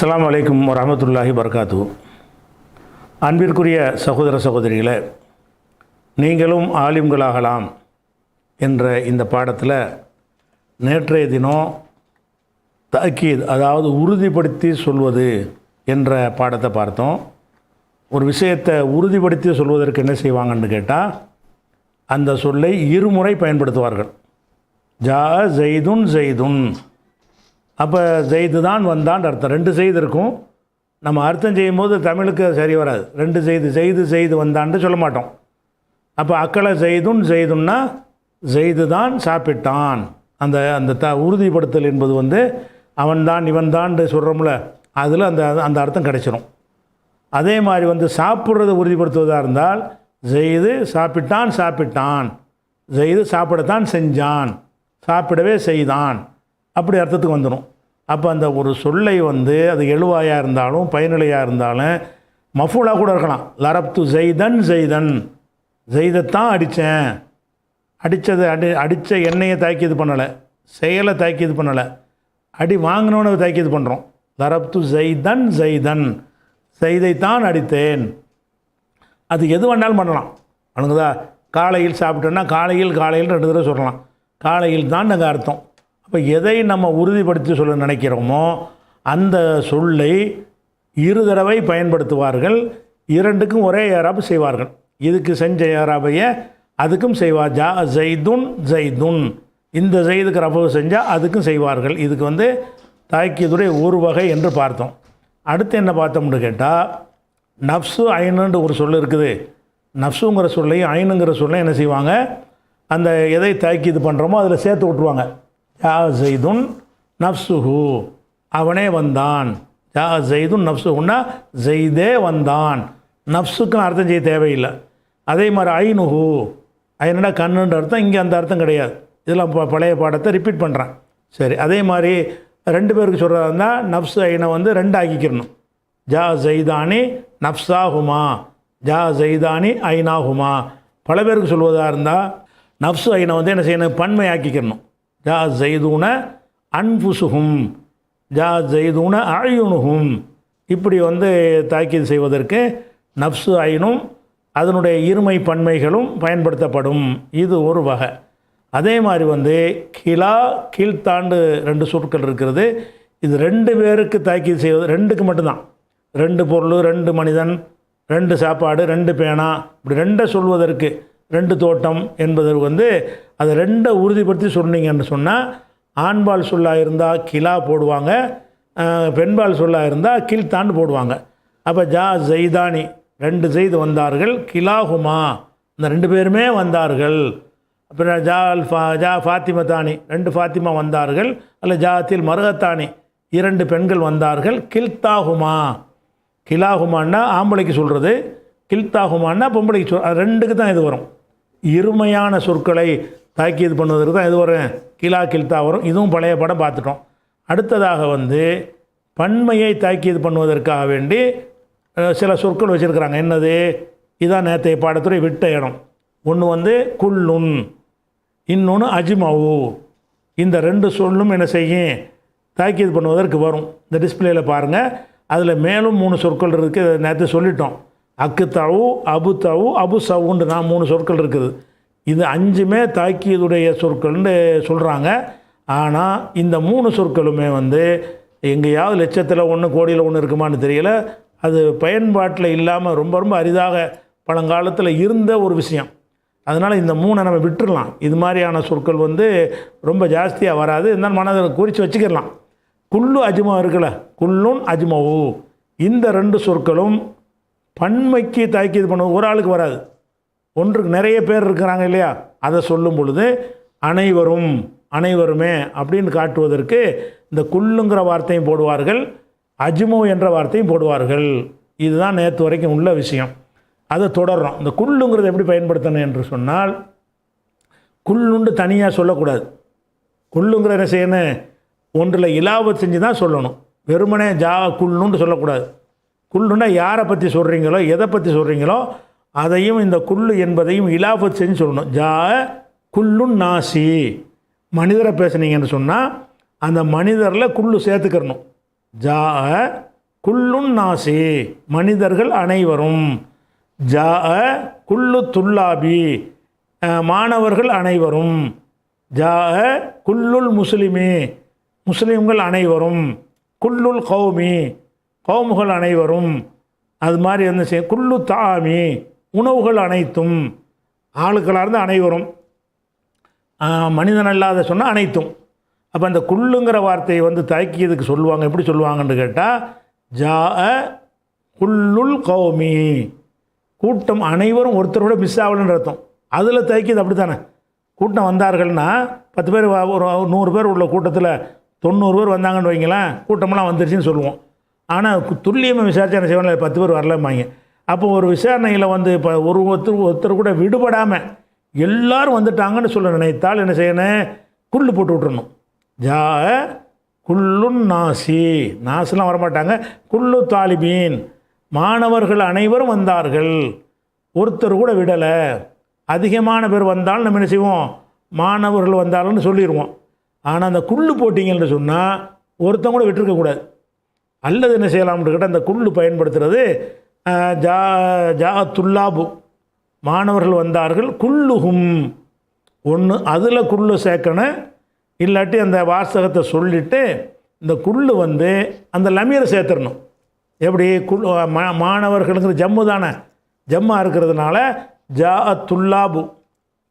அஸ்ஸலாமு அலைக்கும் வரஹ்மத்துல்லாஹி வபரகாத்துஹு. அன்பிற்குரிய சகோதர சகோதரிகளே, நீங்களும் ஆலிம்களாகலாம் என்ற இந்த பாடத்தில் நேற்றைய தினம் தஅக்கீத், அதாவது உறுதிப்படுத்தி சொல்வது என்ற பாடத்தை பார்த்தோம். ஒரு விஷயத்தை உறுதிப்படுத்தி சொல்வதற்கு என்ன செய்வாங்கன்னு கேட்டால், அந்த சொல்லை இருமுறை பயன்படுத்துவார்கள். ஜா ஜெய்துன் ஜெய்துன், அப்போ ஜெய்து தான் வந்தான்னு அர்த்தம். ரெண்டு செய்து இருக்கும். நம்ம அர்த்தம் செய்யும்போது தமிழுக்கு சரி வராது. ரெண்டு செய்து ஜெய்து ஜெய்து வந்தான்னு சொல்ல மாட்டோம். அப்போ அக்களை ஜெய்துன் ஜெய்துன்னா ஜெய்து தான் சாப்பிட்டான். அந்த அந்த உறுதிப்படுத்தல் என்பது அவன்தான் இவன்தான்னு சொல்கிறோம்ல, அதில் அந்த அர்த்தம் கிடைச்சிரும். அதே மாதிரி சாப்பிட்றதை உறுதிப்படுத்துவதாக இருந்தால் ஜெய்து சாப்பிட்டான் சாப்பிட்டான், ஜெய்து சாப்பிடத்தான் செஞ்சான், சாப்பிடவே செய்தான், அப்படி அர்த்தத்துக்கு வந்துடும். அப்போ அந்த ஒரு சொல்லை அது எழுவாயாக இருந்தாலும் பயனிலையாக இருந்தாலும் மஃபூலாக கூட இருக்கலாம். லரப்து ஜெய்தன் ஜெய்தன், ஜெய்தைத்தான் அடித்தேன். அடித்த எண்ணெயை தாக்கீது பண்ணலை, செயலை தாக்கீது பண்ணலை. அடி வாங்கினோன்னு தாக்கீது பண்ணுறோம். லரப்து ஜெய்தன் ஜெய்தன், ஜெய்தைத்தான் அடித்தேன். அது எது வேணாலும் பண்ணலாம். அணுகுதா? காலையில் சாப்பிட்டோன்னா காலையில் ரெண்டு தடவை சொல்லலாம். காலையில் தான் நாங்கள் அர்த்தம். அப்போ எதை நம்ம உறுதிப்படுத்தி சொல்ல நினைக்கிறோமோ அந்த சொல்லை இரு தடவை பயன்படுத்துவார்கள். இரண்டுக்கும் ஒரே ஏராபு செய்வார்கள். இதுக்கு செஞ்ச ஏராபையை அதுக்கும் செய்வார். ஜா ஜெய்துன் ஜெய்துன், இந்த ஜெய்துக்கு ரஃபு செஞ்சால் அதுக்கும் செய்வார்கள். இதுக்கு தாக்கீதுடைய ஒரு வகை என்று பார்த்தோம். அடுத்து என்ன பார்த்தோம்னு கேட்டால், நஃப்ஸு ஐனுன்ற ஒரு சொல் இருக்குது. நஃப்ஸுங்கிற சொல்லையும் ஐனுங்கிற சொல்லையும் என்ன செய்வாங்க, அந்த எதை தாக்கீது பண்ணுறோமோ அதில் சேர்த்து விட்ருவாங்க. ஜா ஜெய்துன் நஃப்ஸுஹு, அவனே வந்தான். ஜா ஜெய்துன் நஃப்ஸுஹுன்னா ஜெய்தே வந்தான். நஃப்ஸுக்குன்னு அர்த்தம் செய்ய தேவையில்லை. அதே மாதிரி ஐனுஹு, ஐனுனா கண்ணுன்ற அர்த்தம். இங்கே அந்த அர்த்தம் கிடையாது. இதெல்லாம் பழைய பாடத்தை ரிப்பீட் பண்ணுறேன். சரி, அதே மாதிரி ரெண்டு பேருக்கு சொல்கிறதா இருந்தால் நஃப்ஸு ஐனை ரெண்டு ஆக்கிக்கிறணும். ஜா ஜெய்தானி நஃப்ஸாஹுமா, ஜா ஜெய்தானி ஐனாஹுமா. பல பேருக்கு சொல்வதாக இருந்தால் நஃப்ஸு ஐனை என்ன செய்யணும், பன்மை ஆக்கிக்கிறணும். ஜா ஜெய்தூன அன்புசுகும், ஜா ஜெய்தூன அயுனுகும். இப்படி தாக்கீது செய்வதற்கு நஃப்ஸு ஐனும் அதனுடைய இருமை பன்மைகளும் பயன்படுத்தப்படும். இது ஒரு வகை. அதே மாதிரி கிலா கீழ்த்தாண்டு ரெண்டு சொற்கள் இருக்கிறது. இது ரெண்டு பேருக்கு தாக்கீது செய்வது, ரெண்டுக்கு மட்டும்தான். ரெண்டு பொருள், ரெண்டு மனிதன், ரெண்டு சாப்பாடு, ரெண்டு பேனா, இப்படி ரெண்டை சொல்வதற்கு, ரெண்டு தோட்டம் என்பதற்கு அதை ரெண்டை உறுதிப்படுத்தி சொன்னீங்கன்னு சொன்னால், ஆண்பால் சொல்லாக இருந்தால் கிலா போடுவாங்க, பெண்பால் சொல்லாக இருந்தால் கீழ்த்தாண்டு போடுவாங்க. அப்போ ஜா ஜெய்தானி, ரெண்டு ஜெய்து வந்தார்கள். கிலாஹுமா, இந்த ரெண்டு பேருமே வந்தார்கள். அப்புறம் ஜா ஃபாத்திமத்தானி, ரெண்டு ஃபாத்திமா வந்தார்கள். அல்ல ஜாத்தில் மருகத்தானி, இரண்டு பெண்கள் வந்தார்கள். கில்தாஹுமா, கிலாஹுமான்னா ஆம்பளைக்கு சொல்கிறது, கில்தாஹுமான்னா பொம்பளைக்கு அது ரெண்டுக்கு தான் இது வரும். இருமையான சொற்களை தாக்கீது பண்ணுவதற்கு தான் இது வரும். கிலா கில்தா வரும். இதுவும் பழைய படம் பார்த்துட்டோம். அடுத்ததாக பன்மையை தாக்கீது பண்ணுவதற்காக வேண்டி சில சொற்கள் வச்சுருக்கிறாங்க. என்னது? இதான் நேற்றைய பாடத்துறை விட்ட இடம். ஒன்று குல்லுன், இன்னொன்று அஜ்மவு. இந்த ரெண்டு சொல்லும் என்ன செய்யும், தாக்கீது பண்ணுவதற்கு வரும். இந்த டிஸ்பிளேயில் பாருங்கள், அதில் மேலும் 3 சொற்கள் இருக்குது. நேற்று சொல்லிட்டோம். அக்கு தவு, அபு தவு, அபு சவுண்டு நான் 3 சொற்கள் இருக்குது. இது 5மே தாக்கீதுடைய சொற்கள்னு சொல்கிறாங்க. ஆனால் இந்த 3 சொற்களுமே எங்கேயாவது லட்சத்தில் ஒன்று கோடியில் ஒன்று இருக்குமான்னு தெரியல. அது பயன்பாட்டில் இல்லாமல் ரொம்ப ரொம்ப அரிதாக பழங்காலத்தில் இருந்த ஒரு விஷயம். அதனால் இந்த 3 நம்ம விட்டுடலாம். இது மாதிரியான சொற்கள் ரொம்ப ஜாஸ்தியாக வராது. இருந்தாலும் மனதில் குறித்து வச்சுக்கிடலாம். குல்லு அஜ்மா இருக்குல்ல, குல்லுன் அஜ்மவு, இந்த ரெண்டு சொற்களும் பன்மைக்கு தாக்கீது பண்ணுவது ஒரு ஆளுக்கு வராது. ஒன்றுக்கு நிறைய பேர் இருக்கிறாங்க இல்லையா, அதை சொல்லும் பொழுது அனைவரும், அனைவருமே அப்படின்னு காட்டுவதற்கு இந்த குல்லுங்கிற வார்த்தையும் போடுவார்கள், அஜ்மு என்ற வார்த்தையும் போடுவார்கள். இதுதான் நேற்று வரைக்கும் உள்ள விஷயம். அதை தொடர்றோம். இந்த குல்லுங்கிறது எப்படி பயன்படுத்தணும் என்று சொன்னால், குல்லுண்டு தனியாக சொல்லக்கூடாது. குல்லுங்கிற என்ன செய்யணும், ஒன்றில் இலாவத் செஞ்சு தான் சொல்லணும். வெறுமனே ஜா குல்லுன்னு சொல்லக்கூடாது. குல்லுன்னா யாரை பற்றி சொல்கிறீங்களோ, எதை பற்றி சொல்கிறீங்களோ அதையும் இந்த குல்லு என்பதையும் இலாஃபத் செஞ்சு சொல்லணும். ஜா குல்லுன் நாசி, மனிதரை பேசுனீங்கன்னு சொன்னால் அந்த மனிதரில் குல்லு சேர்த்துக்கிறணும். ஜா குல்லுன் நாசி மனிதர்கள் அனைவரும், ஜா குல்லு துல்லாபி மாணவர்கள் அனைவரும், ஜா குல்லுல் முஸ்லிமி முஸ்லீம்கள் அனைவரும், குல்லுல் கௌமி கௌமுகள் அனைவரும், அது மாதிரி என்ன செய்ய குல்லு தாமி உணவுகள் அனைத்தும், ஆளுக்களாக இருந்து அனைவரும், மனிதன் அல்லாத சொன்னால் அனைத்தும். அப்போ அந்த குல்லுங்கிற வார்த்தையை வந்து தாக்கியதுக்கு சொல்லுவாங்க, எப்படி சொல்லுவாங்கன்னு கேட்டால் ஜா குல்லுல் கௌமி, கூட்டம் அனைவரும் ஒருத்தரோட மிஸ் ஆகலன்னு அர்த்தம். அதில் தாக்கியது அப்படி தானே, கூட்டம் வந்தார்கள்னா 10 பேர் ஒரு 100 பேர் உள்ள கூட்டத்தில் 90 பேர் வந்தாங்கன்னு வைங்களேன், கூட்டமெல்லாம் வந்துருச்சுன்னு சொல்லுவோம். ஆனால் துல்லியமாக விசாரித்து என்ன செய்வாங்க, 10 பேர் வரலம்பாங்க. அப்போ ஒரு விசாரணையில் வந்து இப்போ ஒருத்தர் கூட விடுபடாமல் எல்லோரும் வந்துட்டாங்கன்னு சொல்ல நினைத்தால் என்ன செய்யணும், குள்ளு போட்டு விட்டுறணும். ஜா குல்லுன் நாசி, நாசுலாம் வரமாட்டாங்க, குல்லு தாலிபீன் மாணவர்கள் அனைவரும் வந்தார்கள், ஒருத்தர் கூட விடலை. அதிகமான பேர் வந்தாலும் நம்ம என்ன செய்வோம், மாணவர்கள் வந்தாலும்னு சொல்லிடுவோம். ஆனால் அந்த குள்ளு போட்டிங்கன்னு சொன்னால் ஒருத்தங்க கூட விட்டுருக்கக்கூடாது. அல்லது என்ன செய்யலாம்னு கேட்டால் அந்த குள்ளு பயன்படுத்துகிறது ஜா ஜா துல்லாபு மாணவர்கள் வந்தார்கள், குல்லுஹும் ஒன்று அதில் குள்ளு சேர்க்கணும், இல்லாட்டி அந்த வாசகத்தை சொல்லிவிட்டு இந்த குள்ளு வந்து அந்த லமீரை சேர்த்துடணும். எப்படி மாணவர்களுங்கிற ஜம்மு தானே, ஜம்மா இருக்கிறதுனால ஜா துல்லாபு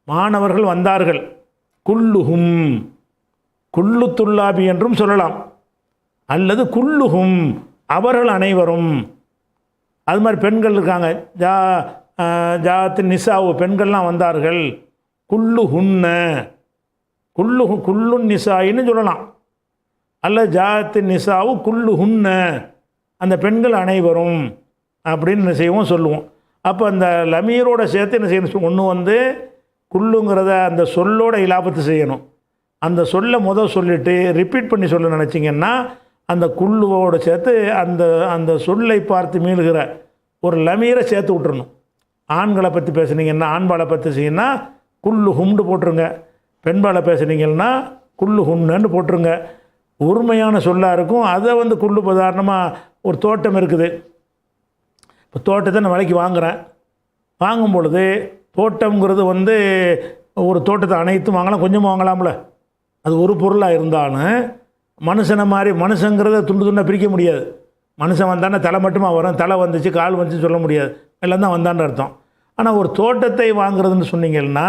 மாணவர்கள் வந்தார்கள், குல்லுஹும் குல்லு துல்லாபி என்றும் சொல்லலாம், அல்லது குல்லுஹும் அவர்கள் அனைவரும். அது மாதிரி பெண்கள் இருக்காங்க, ஜாத்து நிசாவு பெண்கள்லாம் வந்தார்கள், குல்லுஹுன்ன குல்லுன் நிசாயின்னு சொல்லலாம், அல்ல ஜாத்து நிசாவு குல்லுஹுன்ன அந்த பெண்கள் அனைவரும் அப்படின்னு என்ன செய்வோம் சொல்லுவோம். அப்போ அந்த லமீரோட சேர்த்து என்ன செய்யணும், ஒன்று வந்து குல்லுங்கிறத அந்த சொல்லோட இலாபத்து செய்யணும். அந்த சொல்லை சொல்லிவிட்டு ரிப்பீட் பண்ணி சொல்ல நினச்சிங்கன்னா அந்த குல்லுவோடு சேர்த்து அந்த அந்த சொல்லை பார்த்து மீளுகிற ஒரு லமீரை சேர்த்து விட்டுறணும். ஆண்களை பற்றி பேசுனீங்கன்னா ஆண்பாலை பற்றி செய்யணுன்னா குல்லு ஹும்னு போட்டுருங்க, பெண்பாலை பேசுனீங்கன்னா குல்லு ஹுன்னு போட்டுருங்க. உரிமையான சொல்லாக இருக்கும். அதை வந்து குல்லு உதாரணமாக ஒரு தோட்டம் இருக்குது, இப்போ தோட்டத்தை நான் விலைக்கு வாங்குகிறேன், வாங்கும் பொழுது தோட்டம்ங்கிறது வந்து ஒரு தோட்டத்தை அனைத்தும் வாங்கலாம், கொஞ்சமாக வாங்கலாம்ல. அது ஒரு பொருளாக இருந்தாலும் மனுஷனை மாதிரி மனுஷங்கிறத துண்டு துண்டாக பிரிக்க முடியாது. மனுஷன் வந்தானே தலை மட்டுமா வரும், தலை வந்துச்சு கால் வந்துச்சு சொல்ல முடியாது, எல்லாம் தான் வந்தான்னு அர்த்தம். ஆனால் ஒரு தோட்டத்தை வாங்குறதுன்னு சொன்னீங்கன்னா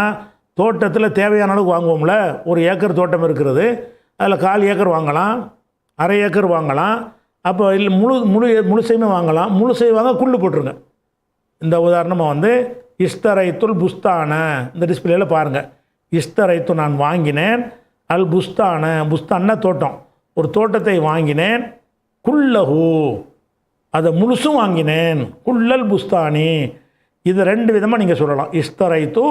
தோட்டத்தில் தேவையான அளவுக்கு வாங்குவோம்ல. ஒரு ஏக்கர் தோட்டம் இருக்கிறது, அதில் 1/4 ஏக்கர் வாங்கலாம், 1/2 ஏக்கர் வாங்கலாம். அப்போ இல்லை முழுசையுமே வாங்கலாம். முழுசை வாங்க குள்ளு போட்டுருங்க. இந்த உதாரணமாக வந்து இஸ்தரைத்துல் புஸ்தான, இந்த டிஸ்பிளேயில் பாருங்கள், இஸ்தரைத்து நான் வாங்கினேன், அல் புஸ்தான புஸ்தான்னா தோட்டம், ஒரு தோட்டத்தை வாங்கினேன், குல்லஹு அதை முழுசும் வாங்கினேன், குல்லல் புஸ்தானி. இது 2 விதமாக நீங்கள் சொல்லலாம். இஸ்தரைத்து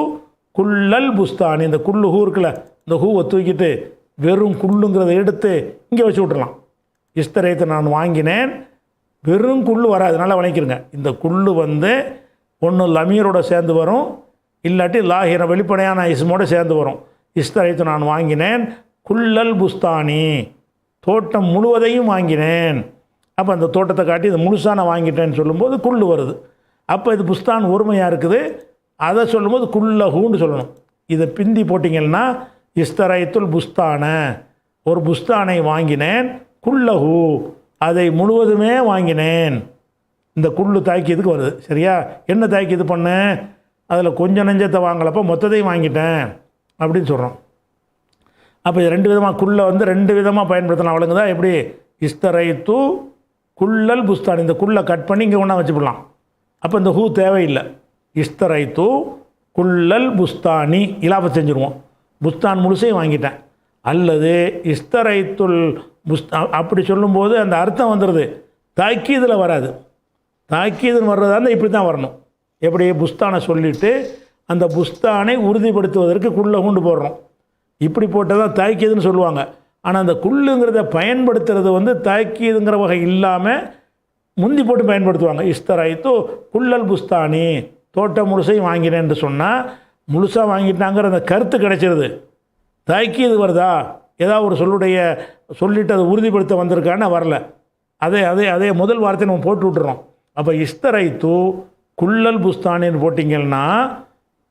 குல்லல் புஸ்தானி, இந்த குல்லுஹூ இருக்குல்ல, இந்த ஹூவை தூக்கிட்டு வெறும் குல்லுங்கிறத எடுத்து இங்கே வச்சு விட்றலாம். இஸ்தரைத்து நான் வாங்கினேன், வெறும் குள்ளு வராது, நல்லா வளைக்கிறங்க. இந்த குள்ளு வந்து ஒன்று லமீரோட சேர்ந்து வரும், இல்லாட்டி லாஹிர வெளிப்படையான இஸ்மோடு சேர்ந்து வரும். இஸ்தரைத்து நான் வாங்கினேன், குல்லல் புஸ்தானி தோட்டம் முழுவதையும் வாங்கினேன். அப்போ அந்த தோட்டத்தை காட்டி இது முழுசாக நான் வாங்கிட்டேன்னு சொல்லும்போது குள்ளு வருது. அப்போ இது புஸ்தான் ஒருமையாக இருக்குது, அதை சொல்லும்போது குல்லஹூன்னு சொல்லணும். இதை பிந்தி போட்டிங்கன்னா இஸ்தரைத்துல் புஸ்தான ஒரு புஸ்தானை வாங்கினேன், குல்லஹூ அதை முழுவதுமே வாங்கினேன். இந்த குள்ளு தாக்கியதுக்கு வருது. சரியா, என்ன தாக்கியது பண்ணேன், அதில் கொஞ்சம் நெஞ்சத்தை வாங்கலப்போ மொத்தத்தையும் வாங்கிட்டேன் அப்படின்னு சொல்கிறோம். அப்போ இது 2 விதமாக குள்ளை வந்து 2 விதமாக பயன்படுத்தலாம். அவளுங்க தான் எப்படி, இஸ்தரைத்து குல்லல் புஸ்தான், இந்த குள்ளை கட் பண்ணி இங்கே ஒன்றா வச்சுக்கலாம். அப்போ இந்த ஹூ தேவையில்லை. இஸ்தரைத்து குல்லல் புஸ்தானி இலாபம் செஞ்சுருவோம், புஸ்தான் முழுசையும் வாங்கிட்டேன். அல்லது இஸ்தரைத்துல் அப்படி சொல்லும்போது அந்த அர்த்தம் வந்துடுது, தாக்கீதில் வராது. தாக்கீதுன்னு வர்றதா இருந்தால் இப்படி தான் வரணும். எப்படி, புஸ்தானை சொல்லிவிட்டு அந்த புஸ்தானை உறுதிப்படுத்துவதற்கு குள்ளை கொண்டு போடுறோம், இப்படி போட்டால் தான் தாக்கீதுன்னு சொல்லுவாங்க. ஆனால் அந்த குள்ளுங்கிறத பயன்படுத்துறது வந்து தாக்கீதுங்கிற வகை இல்லாமல் முந்தி போட்டு பயன்படுத்துவாங்க. இஸ்தரைத்து குல்லல் புஸ்தானி தோட்டம் முழுசையும் வாங்கினேன்னு சொன்னால் முழுசாக வாங்கிட்டாங்கிற அந்த கருத்து கிடைச்சிருது. தாக்கீது வருதா, ஏதாவது ஒரு சொல்லிட்டு அதை உறுதிப்படுத்த வந்திருக்கான்னு வரல. அதே முதல் வார்த்தையை நம்ம போட்டு விட்டுறோம். அப்போ இஸ்தரைத்து குல்லல் புஸ்தானின்னு போட்டிங்கன்னா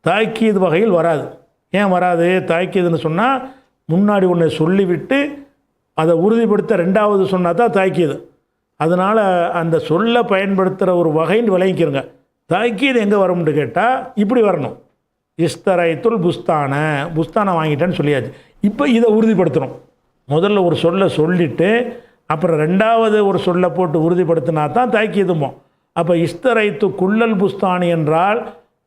தாக்கீது வகையில் வராது. ஏன் வராது? தாக்கீதுன்னு சொன்னால் முன்னாடி ஒன்று சொல்லிவிட்டு அதை உறுதிப்படுத்த ரெண்டாவது சொன்னால் தான் தாக்கீது. அதனால் அந்த சொல்ல பயன்படுத்துகிற ஒரு வகைன்னு விளங்கிக்கிறங்க. தாக்கீது எங்கே வரும்னு கேட்டால் இப்படி வரணும். இஸ்தரைத்துல் புஸ்தானை வாங்கிட்டேன்னு சொல்லியாச்சு. இப்போ இதை உறுதிப்படுத்தணும். முதல்ல ஒரு சொல்லை சொல்லிவிட்டு அப்புறம் ரெண்டாவது ஒரு சொல்லை போட்டு உறுதிப்படுத்தினா தான் தாக்கீதுமோ. அப்போ இஸ்தரைத்து குல்லல் புஸ்தானி என்றால்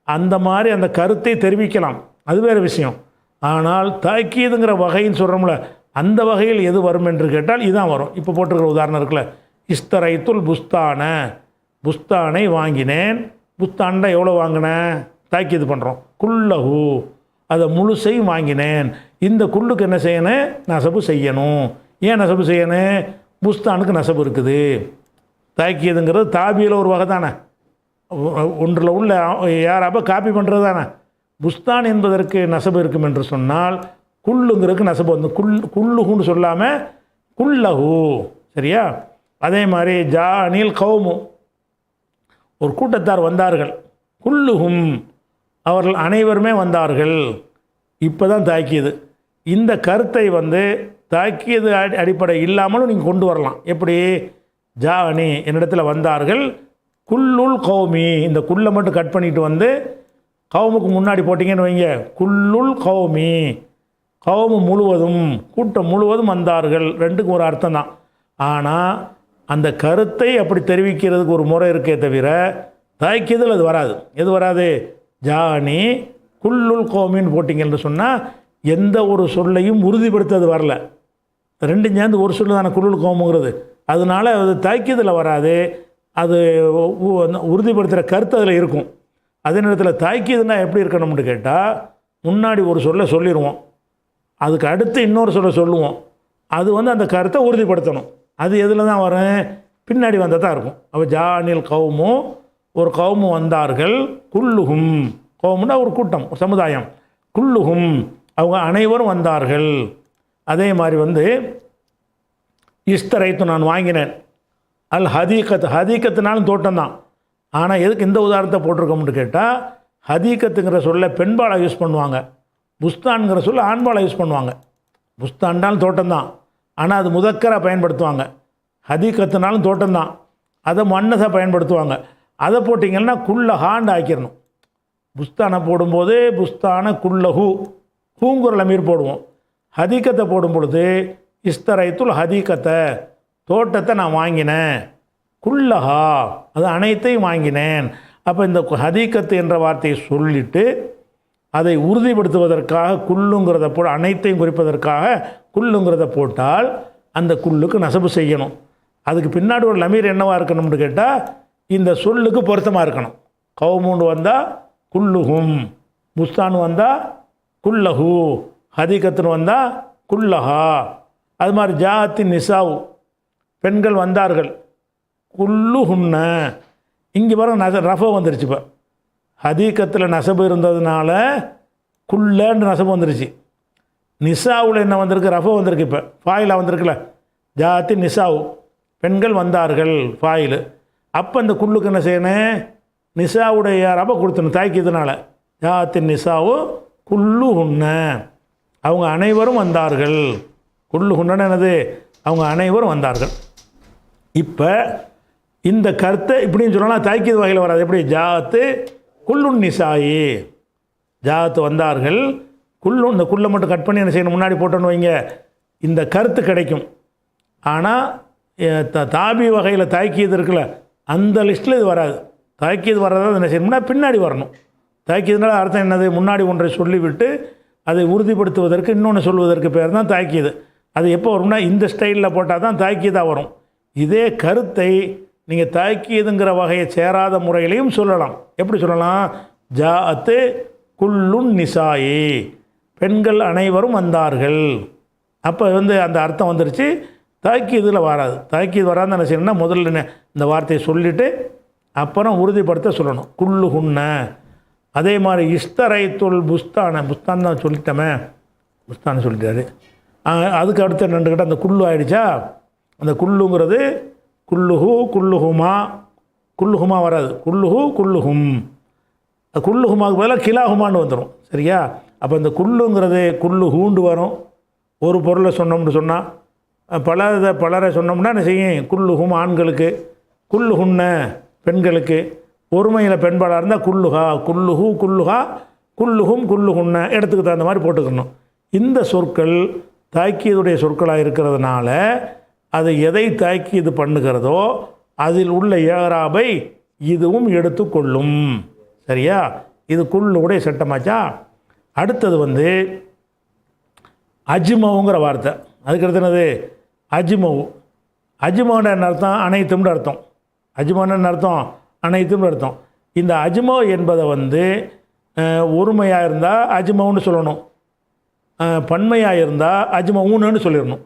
அந்த மாதிரி அந்த கருத்தை தெரிவிக்கலாம், அது வேறு விஷயம். ஆனால் தாக்கீதுங்கிற வகைன்னு சொல்கிறோம்ல, அந்த வகையில் எது வரும் என்று கேட்டால் இதுதான் வரும். இப்போ போட்டிருக்கிற உதாரணம் இருக்குல்ல, இஸ்தரைத்துல் புஸ்தானை வாங்கினேன். புஸ்தான்டா எவ்வளோ வாங்கினேன்? தாக்கீது பண்ணுறோம். குல்லஹு, அதை முழுசையும் வாங்கினேன். இந்த குல்லுக்கு என்ன செய்யணும்? நசபு செய்யணும். ஏன் நசபு செய்யணும்? புஸ்தானுக்கு நசபு இருக்குது. தாக்கீதுங்கிறது தாபியில் ஒரு வகை தானே, ஒன்றில் உள்ள யாராப்போ காப்பி பண்ணுறது தானே. புஸ்தான் என்பதற்கு நசபு இருக்கும் என்று சொன்னால் குல்லுங்கிறதுக்கு நசபு வந்து குல்லுகுன்னு சொல்லாமல் குல்லஹு. சரியா? அதே மாதிரி அனில் கௌமு, ஒரு கூட்டத்தார் வந்தார்கள். குல்லுஹும், அவர்கள் அனைவருமே வந்தார்கள். இப்போ தான் தாக்கீது. இந்த கருத்தை வந்து தாக்கீது அடிப்படை இல்லாமலும் நீங்கள் கொண்டு வரலாம். எப்படி? அனி என்னிடத்தில் வந்தார்கள். குல்லுல் கௌமி, இந்த குல்லை மட்டும் கட் பண்ணிட்டு வந்து கௌமுக்கு முன்னாடி போட்டிங்கன்னு வைங்க. குல்லுல் கௌமு முழுவதும், கூட்டம் முழுவதும் வந்தார்கள். ரெண்டுக்கும் ஒரு அர்த்தம் தான். ஆனால் அந்த கருத்தை அப்படி தெரிவிக்கிறதுக்கு ஒரு முறை இருக்கே தவிர தாக்கீதில் அது வராது. எது வராது? அனி குல்லுல் கௌமின்னு போட்டிங்கன்னு சொன்னால் எந்த ஒரு சொல்லையும் உறுதிப்படுத்தது வரல. ரெண்டும் சேர்ந்து ஒரு சொல்லு தானே குல்லுல் கௌமுங்கிறது. அதனால் அது தாக்கீதில் வராது. அது உறுதிப்படுத்துகிற கருத்து அதில் இருக்கும். அதே நேரத்தில் தாக்கீதுன்னா எப்படி இருக்கணும்னு கேட்டால், முன்னாடி ஒரு சொல்ல சொல்லிடுவோம், அதுக்கு அடுத்து இன்னொரு சொல்ல சொல்லுவோம். அது வந்து அந்த கருத்தை உறுதிப்படுத்தணும். அது எதில் தான் வரும்? பின்னாடி வந்தால் தான் இருக்கும். அப்போ அனில் கௌமு, ஒரு கௌமு வந்தார்கள். குல்லுகும், கௌமுன்னா ஒரு கூட்டம், ஒரு சமுதாயம். குல்லுகும், அவங்க அனைவரும் வந்தார்கள். அதே மாதிரி வந்து இஸ்தரைத்து, நான் வாங்கினேன். ஹதீக்கத்துனாலும் தோட்டம் தான். ஆனால் எதுக்கு இந்த உதாரணத்தை போட்டிருக்கோம்னு கேட்டால், ஹதீக்கத்துங்கிற சொல்ல பெண்பாலை யூஸ் பண்ணுவாங்க, புஸ்தான்கிற சொல்ல ஆண்பாலை யூஸ் பண்ணுவாங்க. புஸ்தான்டாலும் தோட்டம் தான், ஆனால் அது முதக்கராக பயன்படுத்துவாங்க. ஹதீக்கத்துனாலும் தோட்டம் தான், அதை மன்னஸாக பயன்படுத்துவாங்க. அதை போட்டிங்கன்னா குல்லஹாண்டு ஆக்கிடணும். புஸ்தானை போடும்போது புஸ்தான குல்லஹூ, ஹூங்குற லமீர் போடுவோம். ஹதீக்கத்தை போடும் பொழுது இஸ்தரைத்துல் ஹதீக்கத்தை, தோட்டத்தை நான் வாங்கினேன். குல்லஹா, அது அனைத்தையும் வாங்கினேன். அப்போ இந்த ஹதீக்கத்து என்ற வார்த்தையை சொல்லிவிட்டு அதை உறுதிப்படுத்துவதற்காக குல்லுங்கிறத போட, அனைத்தையும் குறிப்பதற்காக குல்லுங்கிறத போட்டால் அந்த குல்லுக்கு நசபு செய்யணும். அதுக்கு பின்னாடி ஒரு லமீர் என்னவாக இருக்கணும்னு கேட்டால், இந்த சொல்லுக்கு பொருத்தமாக இருக்கணும். கௌமுன்னு வந்தால் குல்லுஹும், புஸ்தான் வந்தால் குல்லஹு, ஹதீக்கத்துன்னு வந்தால் குல்லஹா. அது மாதிரி ஜாத்தின் நிசாவு, பெண்கள் வந்தார்கள். குல்லுஹுன்ன, இங்கே பாருங்க ரஃபோ வந்துருச்சு. இப்போ ஹதீக்கத்தில் நசபு இருந்ததுனால குல்லன்னு நசபு வந்துருச்சு. நிசாவில் என்ன வந்திருக்கு? ரஃபோ வந்திருக்கு. இப்போ ஃபாயிலாக வந்திருக்குல்ல, ஜாத்தி நிசாவு, பெண்கள் வந்தார்கள் ஃபாயில். அப்போ இந்த குல்லுக்கு என்ன செய்யணும்? நிசாவுடைய ரப கொடுத்தணும் தாய்க்கியதுனால. ஜாத்தின் நிசாவு குல்லுஹுன்ன, அவங்க அனைவரும் வந்தார்கள். குல்லுஹுன்னு என்னது? அவங்க அனைவரும் வந்தார்கள். இப்போ இந்த கருத்தை இப்படின்னு சொல்லலாம், தாய்க்கீது வகையில் வராது. எப்படி? ஜாத்து குல்லுன் நிசாயி, ஜாத்து வந்தார்கள். குல்லு, இந்த குல்லை மட்டும் கட் பண்ணி என்ன செய்யணும்? முன்னாடி போட்டோன்னு வைங்க, இந்த கருத்து கிடைக்கும். ஆனால் தாபி வகையில் தாய்க்கீது இருக்குல்ல, அந்த லிஸ்ட்டில் இது வராது. தாய்க்கீது வர்றதா என்ன செய்யணும்னா பின்னாடி வரணும். தாய்க்கீதுனால அர்த்தம் என்னது? முன்னாடி ஒன்றை சொல்லிவிட்டு அதை உறுதிப்படுத்துவதற்கு இன்னொன்று சொல்வதற்கு பேர் தான் தாய்க்கீது. அது எப்போ வரும்னா இந்த ஸ்டைலில் போட்டால் தான் தாய்க்கீதாக வரும். இதே கருத்தை நீங்கள் தாய்க்கீதுங்கிற வகையை சேராத முறையிலையும் சொல்லலாம். எப்படி சொல்லலாம்? ஜாஅத்து குல்லுன் நிசாயி, பெண்கள் அனைவரும் வந்தார்கள். அப்போ வந்து அந்த அர்த்தம் வந்துருச்சு. தாய்க்கீதில் வராது. தாய்க்கீது வராதுன்னு என்ன செய்யணும்னா முதல்ல இந்த வார்த்தையை சொல்லிவிட்டு அப்புறம் உறுதிப்படுத்த சொல்லணும். குல்லுஹுன்ன. அதே மாதிரி இஸ்தரைத்துல் புஸ்தான் தான் சொல்லிட்டோமே, புஸ்தான் சொல்லிட்டாரு. அதுக்கு அடுத்த ரெண்டு கிட்ட அந்த குல்லு ஆகிடுச்சா? அந்த குல்லுங்கிறது குல்லுஹு குல்லுஹுமா, குல்லுஹுமா வராது, குல்லுஹு குல்லுஹும். குல்லுஹுமாவுக்கு பதிலாக கிலாஹுமான்னு வந்துடும். சரியா? அப்போ இந்த குல்லுங்கிறது குல்லுஹூண்டு வரும். ஒரு பொருளை சொன்னோம்னு சொன்னால், பலரை சொன்னோம்னா என்ன செய்யும்? குல்லுஹும் ஆண்களுக்கு, குல்லுஹுன்ன பெண்களுக்கு, ஒருமையில் பெண்பாளாக இருந்தால் குல்லுஹா, குல்லுஹு குல்லுஹா, குல்லுஹும் குல்லுஹுன்ன இடத்துக்கு தகுந்த மாதிரி போட்டுக்கணும். இந்த சொற்கள் தாக்கீதுடைய சொற்களாக இருக்கிறதுனால அது எதை தாக்கீது பண்ணுகிறதோ அதில் உள்ள ஏராபை இதுவும் எடுத்துக்கொள்ளும். சரியா? இது குல்லுடைய சட்டமாச்சா. அடுத்தது வந்து அஜ்மவுங்கிற வார்த்தை. அதுக்கடுத்து என்னது? அஜ்மவு. அஜ்மவுன்னு என்ன அர்த்தம்? அனைத்தும்னு அர்த்தம். அஜ்மவுன்னு என்ன அர்த்தம்? அனைத்தும்னு அர்த்தம். இந்த அஜ்மோ என்பதை வந்து ஒருமையாக இருந்தால் அஜ்மவுன்னு சொல்லணும், பன்மையாக இருந்தால் அஜ்மவுன்னு சொல்லிடணும்.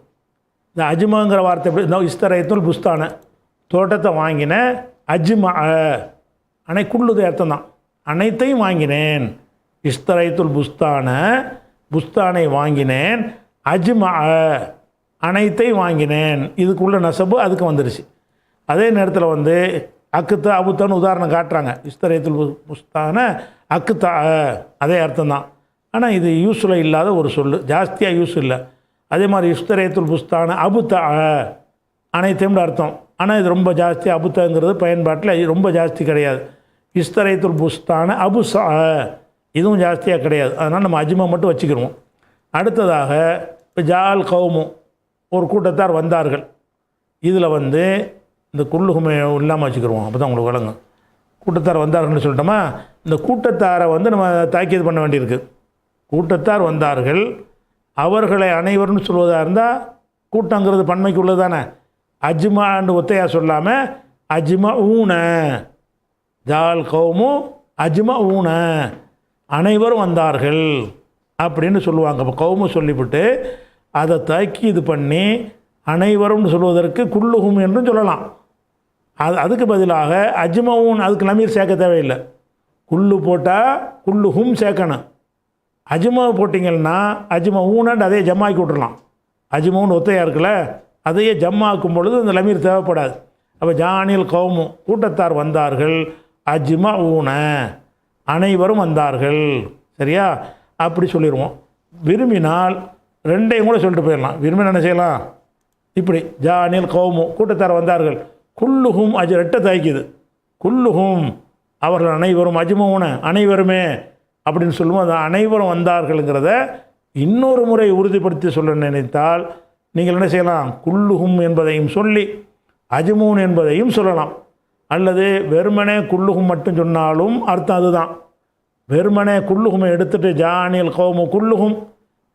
இந்த அஜ்மாங்கிற வார்த்தை எப்படி? இஸ்தரைத்துல் புஸ்தான, தோட்டத்தை வாங்கின, அஜ்மா குள்ளுது அர்த்தம் தான். அனைத்தையும் வாங்கினேன். இஸ்தரைத்துல் புஸ்தான, புஸ்தானை வாங்கினேன், அஜ்மா அனைத்தையும் வாங்கினேன். இதுக்குள்ள நசபு அதுக்கு வந்துருச்சு. அதே நேரத்தில் வந்து அக்குத்தா அபுத்தான்னு உதாரணம் காட்டுறாங்க. இஸ்தரைத்துல் புஸ்தான அக்குத்தா, அதே அர்த்தம் தான். ஆனால் இது யூஸில் இல்லாத ஒரு சொல், ஜாஸ்தியாக யூஸ் இல்லை. அதே மாதிரி இஸ்தரைத்துல் புஸ்தான அபுத்தா அனைத்தையும் அர்த்தம். ஆனால் இது ரொம்ப ஜாஸ்தி, அபுத்தாங்கிறது பயன்பாட்டில் ரொம்ப ஜாஸ்தி கிடையாது. இஸ்தரைத்துல் புஸ்தான அபுசா இதுவும் ஜாஸ்தியாக கிடையாது. அதனால் நம்ம அஜ்மா மட்டும் வச்சுக்கிடுவோம். அடுத்ததாக இப்போ ஜால் கௌமு, ஒரு கூட்டத்தார் வந்தார்கள். இதில் வந்து இந்த குல்லுகுமை இல்லாமல் வச்சுக்கிடுவோம், அப்போ தான் உங்களுக்கு வழங்கும். கூட்டத்தார் வந்தார்கள்னு சொல்லிட்டோமா, இந்த கூட்டத்தாரை வந்து நம்ம தாக்கீது பண்ண வேண்டியிருக்கு. கூட்டத்தார் வந்தார்கள், அவர்களை அனைவர்னு சொல்வதாக இருந்தால் கூட்டங்கிறது பன்மைக்கு உள்ளது தானே. அஜ்மான்னு ஒத்தையாக சொல்லாமல் அஜ்மா ஊன, ஜால் கௌமு அஜ்மா ஊன, அனைவரும் வந்தார்கள் அப்படின்னு சொல்லுவாங்க. அப்போ கௌமு சொல்லிவிட்டு அதை தாக்கீது பண்ணி அனைவரும்னு சொல்வதற்கு குல்லுகும் என்றும் சொல்லலாம். அதுக்கு பதிலாக அஜ்மவுன், அதுக்கு நமீர் சேர்க்க தேவையில்லை. குல்லு போட்டால் குல்லுஹும் சேர்க்கணும். அஜ்மாவு போட்டிங்கன்னா அஜ்மவுன்னு அதே ஜம்மாக்கி விட்டுறலாம். அஜ்மவுன்னு ஒத்தையாக இருக்குல்ல, அதையே ஜம்மாக்கும் பொழுது அந்த லமீர் தேவைப்படாது. அப்போ ஜானில் கௌமு, கூட்டத்தார் வந்தார்கள், அஜ்மா ஊன அனைவரும் வந்தார்கள். சரியா? அப்படி சொல்லிடுவோம். விரும்பினால் ரெண்டையும் கூட சொல்லிட்டு போயிடலாம். விரும்பினா என்ன செய்யலாம்? இப்படி ஜானில் கௌமு, கூட்டத்தார் வந்தார்கள், குல்லுஹும் ரெட்டை தாய்க்குது, குல்லுஹும் அவர்கள் அனைவரும், அஜ்மவுன அனைவருமே அப்படின்னு சொல்லுவோம். அது அனைவரும் வந்தார்கள்ங்கிறத இன்னொரு முறை உறுதிப்படுத்தி சொல்ல நினைத்தால் நீங்கள் என்ன செய்யலாம்? குல்லுஹும் என்பதையும் சொல்லி அஜ்மூன் என்பதையும் சொல்லலாம். அல்லது வெறுமனே குல்லுஹும் மட்டும் சொன்னாலும் அர்த்தம் அதுதான். வெறுமனே குல்லுஹுமை எடுத்துகிட்டு ஜானில் கௌமு குல்லுஹும்,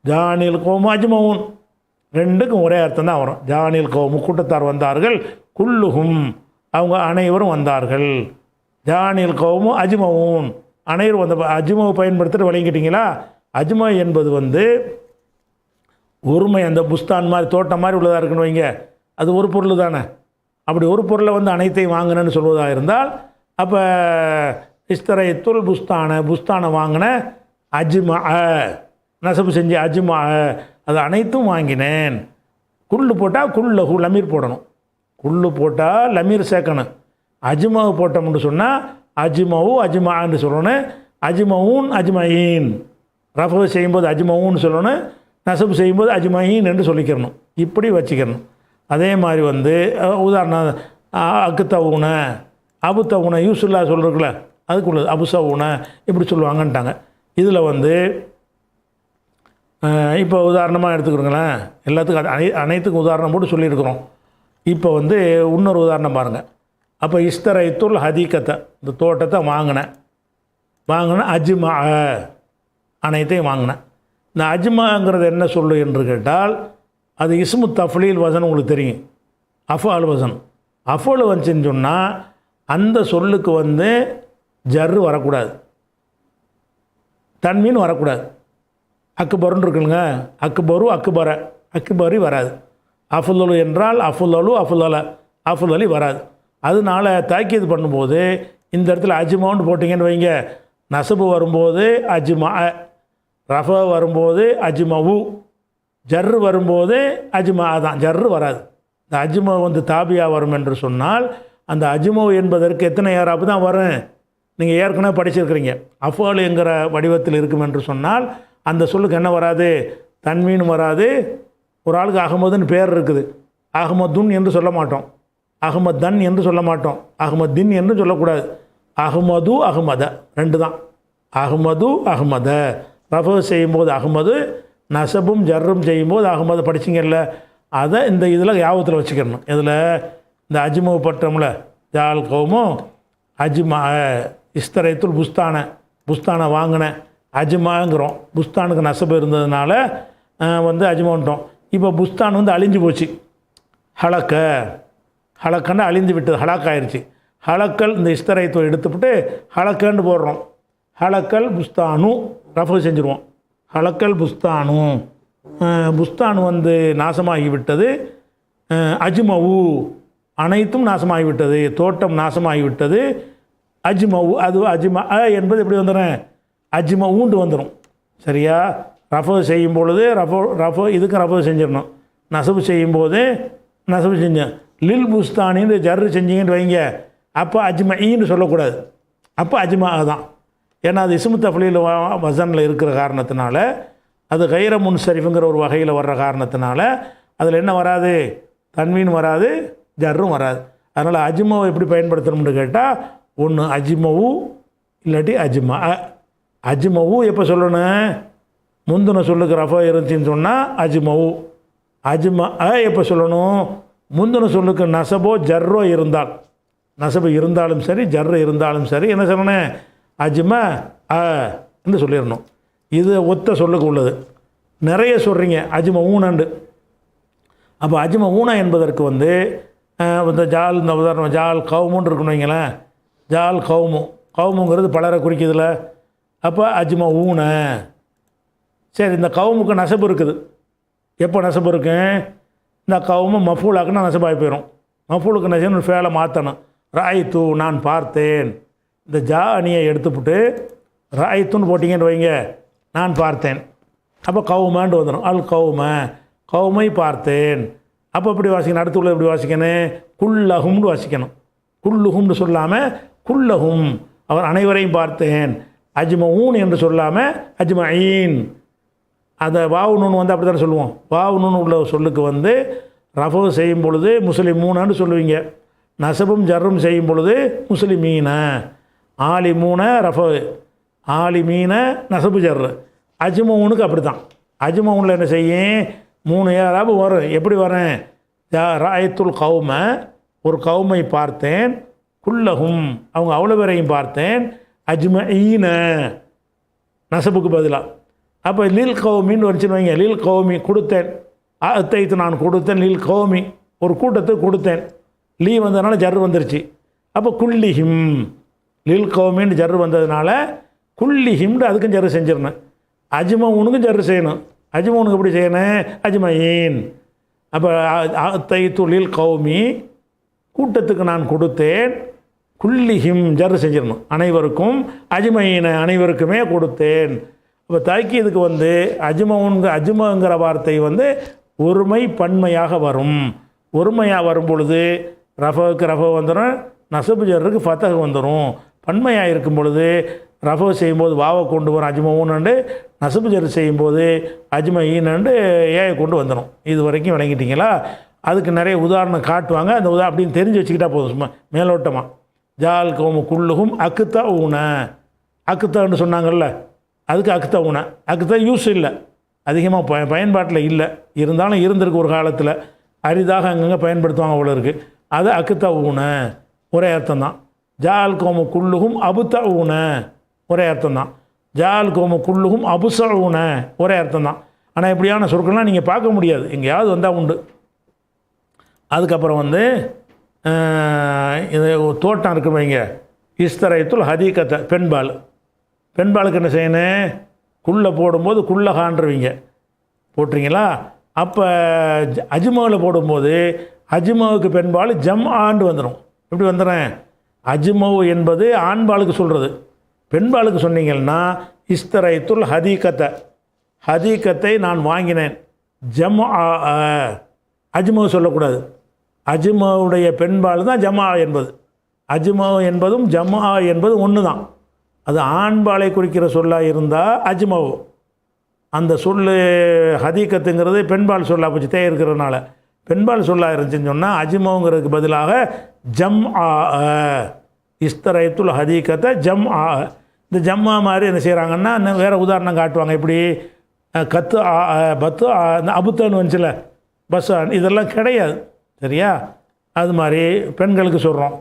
ஜானில் கௌமு அஜ்மவுன், ரெண்டுக்கும் ஒரே அர்த்தம் தான் வரும். ஜானில் கௌமு கூட்டத்தார் வந்தார்கள், குல்லுஹும் அவங்க அனைவரும் வந்தார்கள், ஜானில் கௌமு அஜ்மவுன் அனைவரும் வந்த. அஜ்மாவை பயன்படுத்திட்டு வழங்கிட்டீங்களா? அஜ்மா என்பது வந்து ஒருமை, அந்த புஸ்தான் மாதிரி தோட்டம் மாதிரி உள்ளதாக இருக்குன்னு வைங்க, அது ஒரு பொருள் தானே. அப்படி ஒரு பொருளை வந்து அனைத்தையும் வாங்கினேன்னு சொல்வதாக இருந்தால் அப்போ இஸ்தரைத்துல் புஸ்தான, புஸ்தானை வாங்கின, அஜ்மா நசபு செஞ்சு அஜ்மா அது அனைத்தும் வாங்கினேன். குல்லு போட்டால் குல்லஹு லமீர் போடணும். குல்லு போட்டால் லமீர் சேர்க்கணும். அஜ்மாவு போட்டோம்னு சொன்னால் அஜ்மவு அஜ்மான்னு சொல்லணும். அஜ்மவுன் அஜ்மயீன், ரஃபு செய்யும்போது அஜ்மவுன்னு சொல்லணும், நசபு செய்யும்போது அஜ்மயீன் என்று சொல்லிக்கிறணும். இப்படி வச்சுக்கிறணும். அதே மாதிரி வந்து உதாரணம் அக்குத்தவுன அபுத்தவுன யூசுல்லா சொல்கிறதுக்குல அதுக்குள்ளது அபுசவுன இப்படி சொல்லுவாங்கன்ட்டாங்க. இதில் வந்து இப்போ உதாரணமாக எடுத்துக்கிறோங்களேன். எல்லாத்துக்கும் அனைத்துக்கும் உதாரணம் போட்டு சொல்லியிருக்கிறோம். இப்போ வந்து இன்னொரு உதாரணம் பாருங்கள். அப்போ இஸ்தரைத்துல் ஹதீக்கத்தை, இந்த தோட்டத்தை வாங்கினேன், அஜ்மா அனைத்தையும் வாங்கினேன். இந்த அஜ்மாங்கிறது என்ன சொல்லு என்று கேட்டால் அது இஸ்மு தஃப்லீல் வசன் உங்களுக்கு தெரியும். அஃபால் வசன், அஃபால் வந்துச்சுன்னு சொன்னால் அந்த சொல்லுக்கு வந்து ஜர்ரு வரக்கூடாது, தன்மீன் வரக்கூடாது. அக்பருன்னு இருக்குங்க, அக்பரு அக்பர, அக்பரி வராது. அஃபுல்லு என்றால் அஃபுல்லு அஃபுல்லல, அஃபுல்லலி வராது. அதனால தாக்கீது பண்ணும்போது இந்த இடத்துல அஜ்மான்னு போட்டிங்கன்னு வைங்க, நசபு வரும்போது அஜ்மா, ரஃபா வரும்போது அஜ்மவு, ஜர்ரு வரும்போது அஜ்மா தான், ஜர்ரு வராது. இந்த அஜ்மோ வந்து தாபியா வரும் என்று சொன்னால் அந்த அஜ்மோ என்பதற்கு எத்தனை ஏராப்பு தான் வரும்? நீங்கள் ஏற்கனவே படிச்சிருக்கிறீங்க. அஃபால் என்கிற வடிவத்தில் இருக்கும் என்று சொன்னால் அந்த சொல்லுக்கு என்ன வராது? தன்மீன் வராது. ஒரு ஆளுக்கு அகமதுன்னு பேர் இருக்குது, அகமதுன் என்று சொல்ல மாட்டோம், அகமதன் என்று சொல்ல மாட்டோம், அகமதின் என்று சொல்லக்கூடாது. அகமது அகமத ரெண்டு தான். அகமது அகமத ரஃபு செய்யும்போது அகமது, நசபும் ஜர்ரும் செய்யும்போது அகமது படிச்சிங்கல்ல, அதை இந்த இதில் யாபத்தில் வச்சுக்கணும். இதில் இந்த அஜ்மு பட்டம்ல ஜால் கௌமும் அஜ்மா இஸ்தரைத்துல் புஸ்தானை, புஸ்தானை வாங்கின அஜ்மாங்கிறோம். புஸ்தானுக்கு நசபு இருந்ததுனால வந்து அஜ்மான்ட்டோம். இப்போ புஸ்தான் வந்து அழிஞ்சு போச்சு. ஹலக்கன்னு அழிந்து விட்டது, ஹலாக் ஆயிடுச்சு. ஹலக்கல் இந்த இஸ்தரைத்தை எடுத்துவிட்டு ஹலக்கன்னு போடுறோம். ஹலக்கல் புஸ்தானு ரஃபு செஞ்சுருவோம். ஹலக்கல் புஸ்தானு, புஸ்தான் வந்து நாசமாகிவிட்டது. அஜ்மவு அனைத்தும் நாசமாகிவிட்டது, தோட்டம் நாசமாகிவிட்டது. அஜ்மவு அது அஜ்மா என்பது எப்படி வந்துடும்? அஜ்மவுண்டு வந்துடும். சரியா? ரஃபு செய்யும் பொழுது ரஃபு இதுக்கு ரஃபு செஞ்சிடணும். நசபு செய்யும்போது நசபு செஞ்சேன். லில் புஸ்தானின்னு ஜர்ரு செஞ்சீங்கன்னு வைங்க, அப்போ அஜ்மஈன்னு சொல்லக்கூடாது, அப்போ அஜ்மா தான். ஏன்னா அது இஸ்மு தஃலீல் வசனில் இருக்கிற காரணத்தினால, அது கைர முன்சரிஃபுங்கிற ஒரு வகையில் வர்ற காரணத்தினால அதில் என்ன வராது? தன்வீன் வராது, ஜர்ரும் வராது. அதனால் அஜ்மாவை எப்படி பயன்படுத்தணும்னு கேட்டால், ஒன்று அஜ்மவு இல்லாட்டி அஜ்மா. அஜ்மவு எப்போ சொல்லணும்? முந்தின சொல்லுக்கு ரஃபா இருந்துச்சின்னு சொன்னால் அஜ்மவு. அஜ்மா எப்போ சொல்லணும்? முந்தின சொல்லுக்கு நசபோ ஜர்ரோ இருந்தால், நசபு இருந்தாலும் சரி ஜர்ரு இருந்தாலும் சரி என்ன சொல்லணும்? அஜ்மா என்று சொல்லிடணும். இது ஒத்த சொல்லுக்கு உள்ளது. நிறைய சொல்கிறீங்க அஜ்மா ஊனண்டு. அப்போ அஜ்மா ஊனா என்பதற்கு வந்து இந்த ஜால், இந்த உதாரணம் ஜால் கவுமுன்னு இருக்குன்னு வைங்களேன். ஜால் கவுமுங்கிறது பலரை குறிக்குதுல. அப்போ அஜ்மா ஊன. சரி, இந்த கவுமுக்கு நசபு இருக்குது. எப்போ நசபு இருக்கு? இந்த கவுமு மஃபூலாக்குன்னா நசபாகி போயிடும். மஃபூலுக்கு நசபு ஃபேலை மாற்றணும். ராய்த்து நான் பார்த்தேன். இந்த ஜா அணியை எடுத்துவிட்டு ராய்த்துன்னு போட்டிங்கன்னு வைங்க, நான் பார்த்தேன். அப்போ கவுமான்னு வந்துடும். அல் கவுமை பார்த்தேன். அப்போ எப்படி வாசிக்கணும்? அடுத்து உள்ள எப்படி வாசிக்கணும்? குல்லஹும்னு வாசிக்கணும். குல்லுஹும்னு சொல்லாமல் குல்லஹும், அவர் அனைவரையும் பார்த்தேன். அஜ்மஊன் என்று சொல்லாமல் அஜ்மஈன். அந்த வாவு நூன் வந்து அப்படி தானே சொல்லுவோம். வாவு நூன் உள்ள சொல்லுக்கு வந்து ரஃபு செய்யும் பொழுது முஸ்லிமூனான்னு சொல்லுவீங்க. நசபும் ஜர்ரும் செய்யும் பொழுது முஸ்லிமீன. ஆலிமூன ரஃபு, ஆலிமீன நசபு ஜர்ரு. அஜ்மூனுக்கு அப்படி தான். அஜ்மூனில் என்ன செய்யும்? 3 ஏராபு வரும். எப்படி வரேன்? ராயத்துல் கௌம, ஒரு கௌமை பார்த்தேன். குல்லஹும், அவங்க அவ்வளோ பேரையும் பார்த்தேன். அஜ்மஈன நசபுக்கு பதிலாக. அப்போ லில் கௌமின்னு வச்சுன்னு வைங்க. லில் கௌமி கொடுத்தேன், அத்தைத்து நான் கொடுத்தேன். லில் கௌமி ஒரு கூட்டத்துக்கு கொடுத்தேன். லீ வந்ததுனால ஜர்ரு வந்துருச்சு. அப்போ குல்லிஹிம், லில் கௌமின்னு ஜர்ரு வந்ததுனால குல்லிஹிம்னு அதுக்கும் ஜர்ரு செஞ்சிடணும். அஜ்மவுனுக்கும் ஜர்ரு செய்யணும். அஜ்மவுனுக்கு எப்படி செய்யணும்? அஜ்மயின். அப்போ அத்தைத்து லில் கௌமி, கூட்டத்துக்கு நான் கொடுத்தேன். குல்லிஹிம் ஜர்ரு செஞ்சிடணும், அனைவருக்கும். அஜ்மயின அனைவருக்குமே கொடுத்தேன். இப்போ தாக்கீதுக்கு வந்து அஜ்மங்கிற வார்த்தை வந்து ஒருமை பன்மையாக வரும். ஒருமையாக வரும் பொழுது ரஃபுக்கு ரஃபு வந்துடும், நசபு ஜர்ருக்கு ஃபத்தஹ் வந்துடும். பன்மையாக இருக்கும் பொழுது ரஃபு செய்யும்போது வாவை கொண்டு வரும் அஜ்மூன்னு, நசபு ஜர் செய்யும்போது அஜ்மஈன்னு ஏயை கொண்டு வந்துடும். இது வரைக்கும் விளங்கிட்டீங்களா? அதுக்கு நிறைய உதாரணம் காட்டுவாங்க. அந்த அப்படின்னு தெரிஞ்சு வச்சுக்கிட்டா போதும். சும்மா மேலோட்டமாக ஜால் கௌமு குல்லுகும் அக்குத்தா ஊன, அக்குத்தான்னு சொன்னாங்கல்ல, அதுக்கு அக்குத்தா ஊன. அக்குத்தா யூஸ் இல்லை, அதிகமாக பயன்பாட்டில் இல்லை. இருந்தாலும் இருந்திருக்கு ஒரு காலத்தில், அரிதாக அங்கங்கே பயன்படுத்துவாங்க அவ்வளோ இருக்குது. அது அக்குத்தா ஊன ஒரே அர்த்தம் தான். ஜால் கௌமு குல்லுகும் அபுத்தா ஊன ஒரே அர்த்தம் தான். ஜால் கௌமு குல்லுகும் அபுசா ஊன ஒரே அர்த்தம் தான். ஆனால் இப்படியான சொற்கள்லாம் நீங்கள் பார்க்க முடியாது, எங்கேயாவது வந்தால் உண்டு. அதுக்கப்புறம் வந்து இது தோட்டம் இருக்கு வைங்க. இஸ்தரைத்துல் ஹதீகத்தை, பெண்பால். பெண்பாலுக்கு என்ன செய்யணும்? குள்ளை போடும்போது குள்ளகான்றவங்க போட்டுறீங்களா? அப்போ அஜ்மாவில் போடும்போது அஜ்மாவுக்கு பெண்பால் ஜம் ஆண்டு வந்துடும். எப்படி வந்துடுறேன்? அஜ்மவு என்பது ஆண்பாலுக்கு சொல்கிறது. பெண்பாலுக்கு சொன்னீங்கன்னா இஸ்தரைத்துல் ஹதீகத்தை, ஹதீகத்தை நான் வாங்கினேன். ஜம் அஜ்மவு சொல்லக்கூடாது. அஜ்மாவுடைய பெண்பால் தான் ஜமா என்பது. அஜ்மா என்பதும் ஜமா என்பதும் ஒன்று தான். அது ஆண்பாலை குறிக்கிற சொல்லாக இருந்தால் அஜ்மாவு. அந்த சொல் ஹதீக்கத்துங்கிறது பெண்பால் சொல்லா போச்சு, தே இருக்கிறதுனால பெண்பால் சொல்லாக இருந்துச்சுன்னு சொன்னால் அஜ்மாவுங்கிறதுக்கு பதிலாக ஜம் ஆ இஸ்தரைத்துல் ஹதீக்கத்தை ஜம் ஆ. இந்த ஜம்மா மாதிரி என்ன செய்கிறாங்கன்னா இன்னும் வேறு உதாரணம் காட்டுவாங்க. இப்படி கத்து பத்து இந்த அபுத்தன்னு வந்துச்சுல பஸ், இதெல்லாம் கிடையாது. சரியா? அது மாதிரி பெண்களுக்கு சொல்கிறோம்.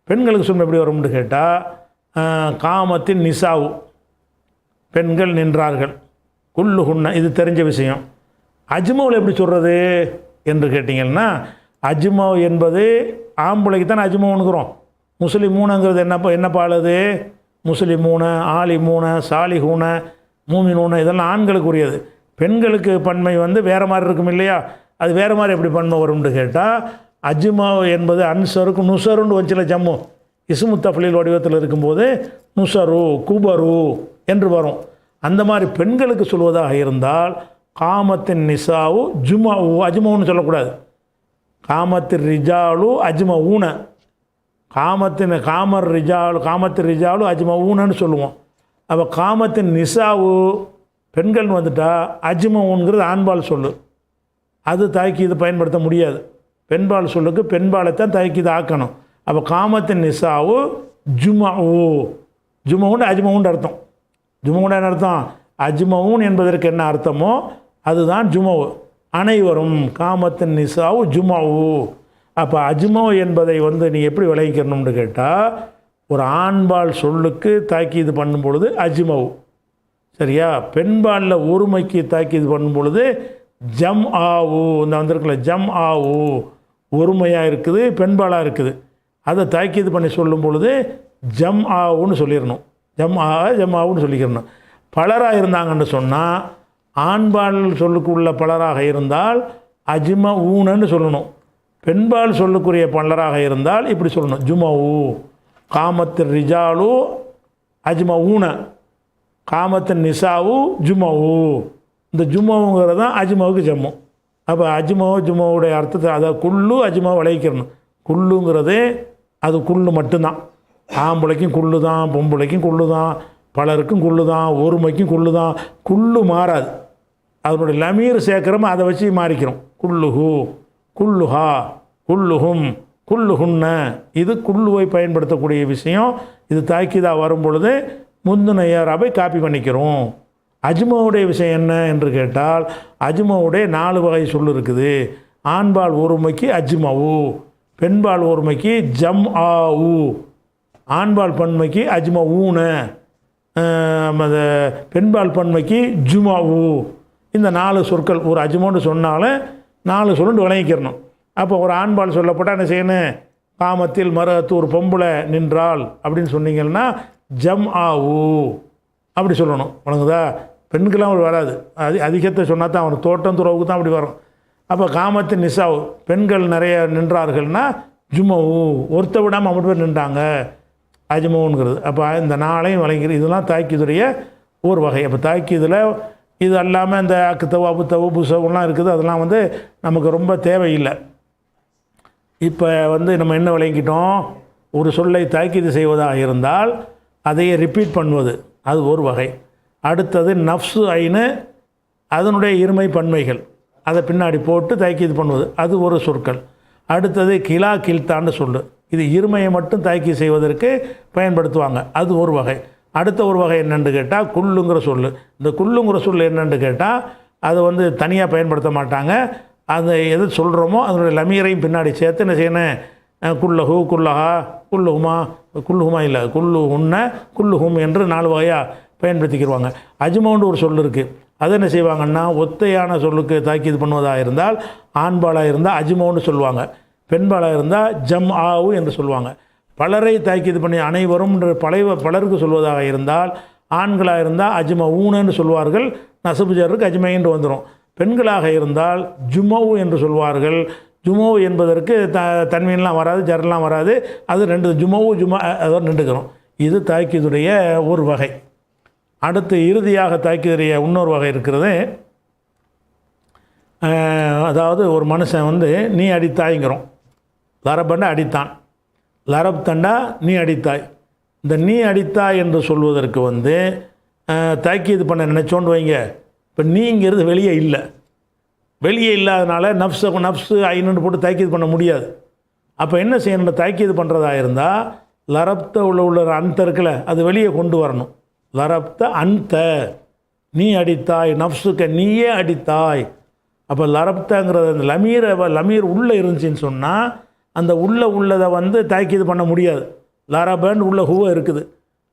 பெண்களுக்கு சொன்ன எப்படி வரும்னு கேட்டால் காமத்தின் நிசாவு, பெண்கள் நின்றார்கள், குல்லுஹுன்ன, இது தெரிஞ்ச விஷயம். அஜ்மாவில் எப்படி சொல்கிறது என்று கேட்டிங்கன்னா, அஜ்மாவ் என்பது ஆம்பளைக்கு தானே அஜ்மாவுன்னுக்குறோம். முஸ்லிமூனங்கிறது என்ன பாலுது? முஸ்லிமூன, ஆலிமூன, சாலிஹூன, மூமினூன, இதெல்லாம் ஆண்களுக்குரியது. பெண்களுக்கு பன்மை வந்து வேறு மாதிரி இருக்கும் இல்லையா? அது வேறு மாதிரி எப்படி பன்மை வரும்னு கேட்டால், அஜ்மாவ் என்பது அன்சருக்கு நுசருன்னு வச்சுல ஜம்மு இஸ்மு தஃப்லீல் வடிவத்தில் இருக்கும்போது நுசரு குபரு என்று வரும். அந்த மாதிரி பெண்களுக்கு சொல்வதாக இருந்தால் காமத்தின் நிசாவு ஜுமாவு, அஜ்மாவுன்னு சொல்லக்கூடாது. காமத்தின் ரிஜாலு அஜ்மா ஊன, காமத்தின் காமத்தின் ரிஜாலு அஜ்மா ஊனன்னு சொல்லுவோம். அப்போ காமத்தின் நிசாவு பெண்கள்னு வந்துட்டா அஜ்மாவுங்கிறது ஆண்பால் சொல்லு, அது தாய்க்கு இது பயன்படுத்த முடியாது. பெண்பால் சொல்லுக்கு பெண்பாலைத்தான் தாய்க்கு இது ஆக்கணும். அப்போ காமத்தின் நிசாவு ஜுமாவு, ஜுமாவுண்டு அஜ்மாவுண்டு அர்த்தம். ஜுமாவுண்டு என்ன அர்த்தம்? அஜ்மாவுன் என்பதற்கு என்ன அர்த்தமோ அதுதான் ஜுமாவு. அனைவரும் காமத்தின் நிசாவு ஜுமாவு. அப்போ அஜ்மாவு என்பதை வந்து நீ எப்படி விளைவிக்கணும்னு கேட்டால், ஒரு ஆண்பால் சொல்லுக்கு தாக்கீது பண்ணும் பொழுது அஜ்மாவு. சரியா? பெண்பாலில் ஒருமைக்கு தாக்கீது பண்ணும் பொழுது ஜம் ஆவு. இந்த வந்திருக்குல்ல ஜம் ஆவு, ஒருமையாக இருக்குது, பெண்பாலாக இருக்குது. அதை தாக்கீது பண்ணி சொல்லும் பொழுது ஜம் ஆவுன்னு சொல்லிடணும். ஜம் ஆவுன்னு சொல்லிக்கிறணும். பலராக இருந்தாங்கன்னு சொன்னால், ஆண்பால் சொல்லுக்கு உள்ள பலராக இருந்தால் அஜ்மா ஊனன்னு சொல்லணும். பெண்பால் சொல்லுக்குரிய பலராக இருந்தால் இப்படி சொல்லணும், ஜுமாவு காமத்தின் ரிஜாலு அஜ்மா ஊன, காமத்தின் நிசாவு ஜுமாவு. இந்த ஜுமாவுங்கிறது தான் அஜ்மாவுக்கு ஜம்மு. அப்போ அஜ்மாவு ஜுமாவுடைய அர்த்தத்தை அதை குள்ளு அஜ்மாவை விளைவிக்கிறணும். குள்ளுங்கிறது அது குள்ளு மட்டும்தான். ஆம்பளைக்கும் குள்ளு தான், பொம்பளைக்கும் குள்ளு தான், பலருக்கும் குள்ளு தான், ஒருமைக்கும் குள்ளு தான். குள்ளு மாறாது. அதனுடைய லமீர் சேர்க்குறோமோ அதை வச்சு மாறிக்கிறோம். குல்லுஹு, குல்லுஹா, குல்லுஹும், குல்லுஹுன்ன, இது குல்லுவை பயன்படுத்தக்கூடிய விஷயம். இது தாக்கீதாக வரும் பொழுது முந்தின ஏராவை காப்பி பண்ணிக்கிறோம். அஜ்மாவுடைய விஷயம் என்ன என்று கேட்டால், அஜ்மாவுடைய 4 வகை சொல் இருக்குது. ஆண்பால் ஒருமைக்கு அஜ்மாவு, பெண்பால் ஒருமைக்கு ஜம் ஆவு, ஆண்பால் பன்மைக்கு அஜ்மா ஊன, பெண்பால் பன்மைக்கு ஜுமாவு. இந்த 4 சொற்கள் ஒரு அஜ்மான்னு சொன்னாலும் 4 சொல்லுன்னு விளங்கிக்கிறணும். அப்போ ஒரு ஆண்பால் சொல்லப்பட்டால் என்ன செய்யணும்? காமத்தில் மரத்து ஒரு பொம்பளை நின்றாள் அப்படின்னு சொன்னீங்கன்னா ஜம் ஆவு அப்படி சொல்லணும். வணங்குதா? பெண்கெல்லாம் அப்படி வராது. அதிகத்தை சொன்னால் தான் அவனுக்கு தோட்டம் துறவுக்கு தான் அப்படி வரும். அப்போ காமத்தின் நிசாவு, பெண்கள் நிறைய நின்றார்கள்னா ஜுமாவு, ஒருத்த விடாமல் அப்படி பேர் நின்றாங்க, அஜ்மாவுங்கிறது. அப்போ இந்த 4ஐயும் வழங்கிறது. இதெல்லாம் தாக்கீதுடைய ஒரு வகை. அப்போ தாக்கீதில் இது அல்லாமல் இந்த அக்குத்தவு அபுத்தவு புசவுலாம் இருக்குது. அதெல்லாம் வந்து நமக்கு ரொம்ப தேவையில்லை. இப்போ வந்து நம்ம என்ன விளங்கிட்டோம்? ஒரு சொல்லை தாக்கீது செய்வதாக இருந்தால் அதையே ரிப்பீட் பண்ணுவது, அது ஒரு வகை. அடுத்தது நஃப்ஸு ஐனு, அதனுடைய இருமை பன்மைகள், அதை பின்னாடி போட்டு தாக்கீது பண்ணுவது, அது ஒரு சொற்கள். அடுத்தது கிலா கில்தான்னு சொல்லு, இது இருமையை மட்டும் தாக்கீது செய்வதற்கு பயன்படுத்துவாங்க, அது ஒரு வகை. அடுத்த ஒரு வகை என்னென்னு கேட்டால் குல்லுங்கிற சொல்லு. இந்த குல்லுங்கிற சொல்லு என்னென்னு கேட்டால் அதை வந்து தனியாக பயன்படுத்த மாட்டாங்க. அதை எது சொல்கிறோமோ அதனுடைய லமீரையும் பின்னாடி சேர்த்து என்ன செய்யணும்? குல்லஹு, குல்லஹா, குல்லுஹுமா, குல்லுஹுமா இல்லை குல்லுஹுன்ன, குல்லுஹும் என்று 4 வகையாக பயன்படுத்திக்கிடுவாங்க. அஜ்மாவுன்னு ஒரு சொல் இருக்குது. அதை என்ன செய்வாங்கன்னா, ஒத்தையான சொல்லுக்கு தாக்கீது பண்ணுவதாக இருந்தால் ஆண்பாலாக இருந்தால் அஜ்மாவுன்னு சொல்லுவாங்க, பெண்பாலாக இருந்தால் ஜம் ஆவு என்று சொல்லுவாங்க. பலரை தாக்கீது பண்ணி அனைவரும் பலருக்கு சொல்வதாக இருந்தால், ஆண்களாக இருந்தால் அஜ்மா ஊனன்னு சொல்வார்கள், நசபு ஜருக்கு அஜ்மைன்னு வந்துடும். பெண்களாக இருந்தால் ஜுமவு என்று சொல்வார்கள். ஜுமவு என்பதற்கு தன்மீன்லாம் வராது, ஜர்லாம் வராது, அது 2 ஜுமவு ஜுமா அதோடு நின்றுக்கிறோம். இது தாக்கீதுடைய ஒரு வகை. அடுத்து இறுதியாக தாக்கீதுடைய இன்னொரு வகை இருக்கிறது. அதாவது ஒரு மனுஷன் வந்து நீ அடித்தாய்ங்கிறோம், லரபன்னா அடித்தான், லரப்தண்டா நீ அடித்தாய். இந்த நீ அடித்தாய் என்று சொல்வதற்கு வந்து தாக்கீது பண்ண நினச்சோண்டு வைங்க. இப்போ நீங்கிறது வெளியே இல்லை, வெளியே இல்லாதனால நப்ஸு ஐநூறு போட்டு தாக்கீது பண்ண முடியாது. அப்போ என்ன செய்யணும், தாக்கீது பண்ணுறதா இருந்தால் லரப்த உள்ள அந்த இருக்குல்ல அது வெளியே கொண்டு வரணும். லரப்த அந்த நீ அடித்தாய், நப்சுக்க நீயே அடித்தாய். அப்போ லரப்தங்கிறது அந்த லமீர் உள்ளே இருந்துச்சின்னு சொன்னால் அந்த உள்ளதை வந்து தாக்கீது பண்ண முடியாது. லரபன்னு உள்ள ஹூவ இருக்குது,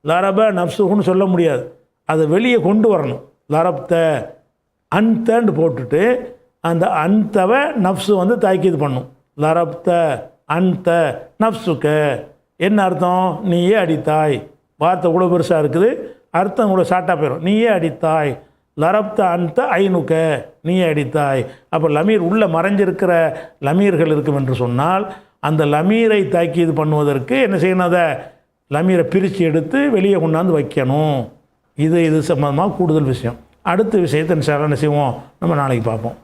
லரப நப்சுன்னு சொல்ல முடியாது. அதை வெளியே கொண்டு வரணும். லரப்த அந்தன்னு போட்டுட்டு அந்த அந்தவை நப்சு வந்து தாக்கீது பண்ணும். லரப்த அந்த நப்சுக்க என்ன அர்த்தம், நீயே அடித்தாய். வார்த்தை கூட பெருசாக இருக்குது, அர்த்தம் கூட ஷார்ட்டாக போயிடும். நீயே அடித்தாய், லரப்த அந்த ஐநுக்க நீயே அடித்தாய். அப்போ லமீர் உள்ளே மறைஞ்சிருக்கிற லமீர்கள் இருக்கும் என்று சொன்னால் அந்த லமீரை தாக்கீது பண்ணுவதற்கு என்ன செய்யணும், அதை லமீரை பிரித்து எடுத்து வெளியே கொண்டாந்து வைக்கணும். இது சம்பந்தமாக கூடுதல் விஷயம். அடுத்த விஷயத்தை என்ன செய்வோம், நம்ம நாளைக்கு பார்ப்போம்.